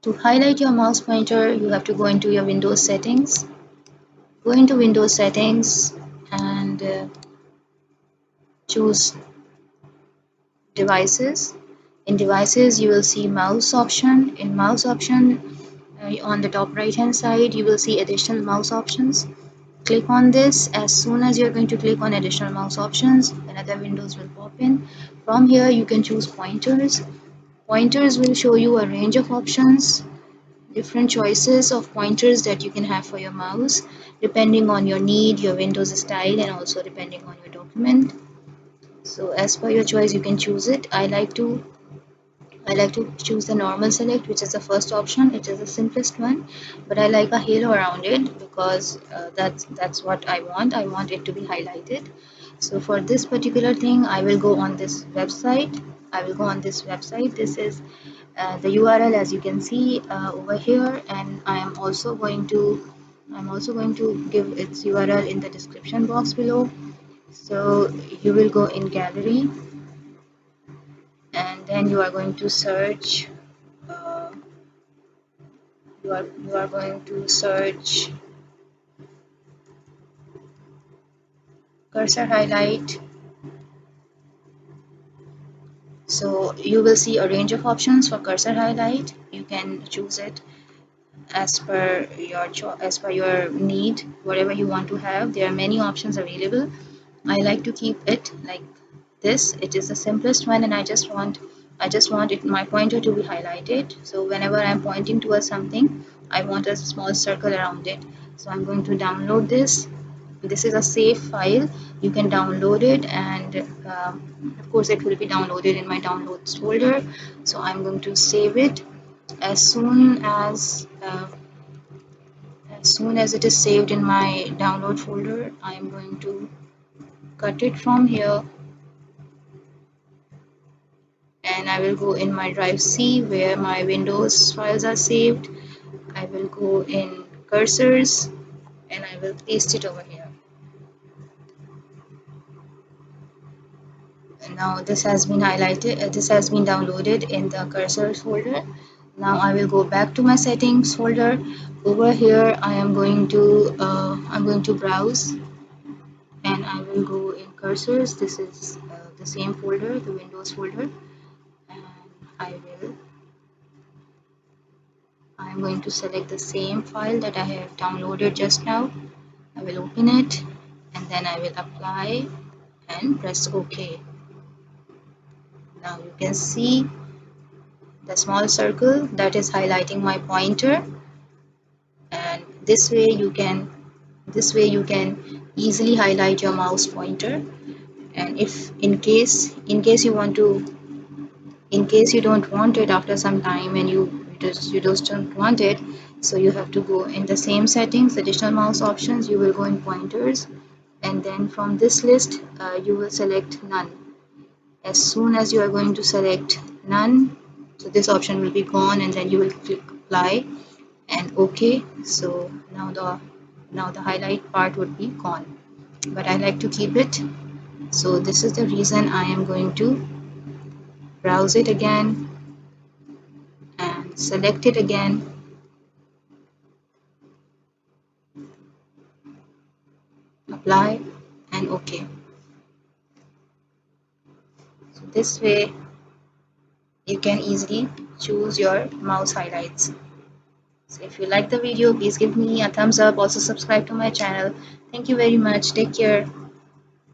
To highlight your mouse pointer, you have to go into your Windows settings. Go into Windows settings and choose devices. In devices, you will see mouse option. In mouse option, on the top right hand side, you will see additional mouse options. Click on this. As soon as you're going to click on additional mouse options, another windows will pop in. From here, you can choose pointers. Pointers will show you a range of options, different choices of pointers that you can have for your mouse, depending on your need, your Windows style, and also depending on your document. So as per your choice, you can choose it. I like to choose the normal select, which is the first option. It is the simplest one, but I like a halo around it because that's what I want. I want it to be highlighted. So for this particular thing, I will go on this website. I will go on this website. This is the URL, as you can see over here, and I'm also going to give its URL in the description box below. So you will go in gallery, and then you are going to search uh, you are going to search cursor highlight. So you will see a range of options for cursor highlight. You can choose it as per your need, whatever you want to have. There are many options available. I like to keep it like this. It is the simplest one, and I just want it my pointer to be highlighted. So whenever I'm pointing towards something, I want a small circle around it. So I'm going to download this. This is a save file. You can download it, and of course it will be downloaded in my downloads folder. So I'm going to save it. As soon as it is saved in my download folder, I am going to cut it from here, and I will go in my drive C where my Windows files are saved. I will go in cursors and I will paste it over here. And now this has been highlighted, this has been downloaded in the cursors folder. Now I will go back to my settings folder. Over here I'm going to browse, and I will go in cursors. This is the same folder, the Windows folder, and I'm going to select the same file that I have downloaded just now. I will open it, and then I will apply and press OK. Now you can see the small circle that is highlighting my pointer, and this way you can easily highlight your mouse pointer. And if in case you don't want it after some time, and you just don't want it, so you have to go in the same settings, additional mouse options. You will go in pointers, and then from this list you will select none. As soon as you are going to select none, so this option will be gone, and then you will click apply and OK. So now the highlight part would be gone, but I like to keep it. So this is the reason I am going to browse it again and select it again, apply and OK. So this way you can easily choose your mouse highlights. So if you like the video, please give me a thumbs up. Also subscribe to my channel. Thank you very much. Take care.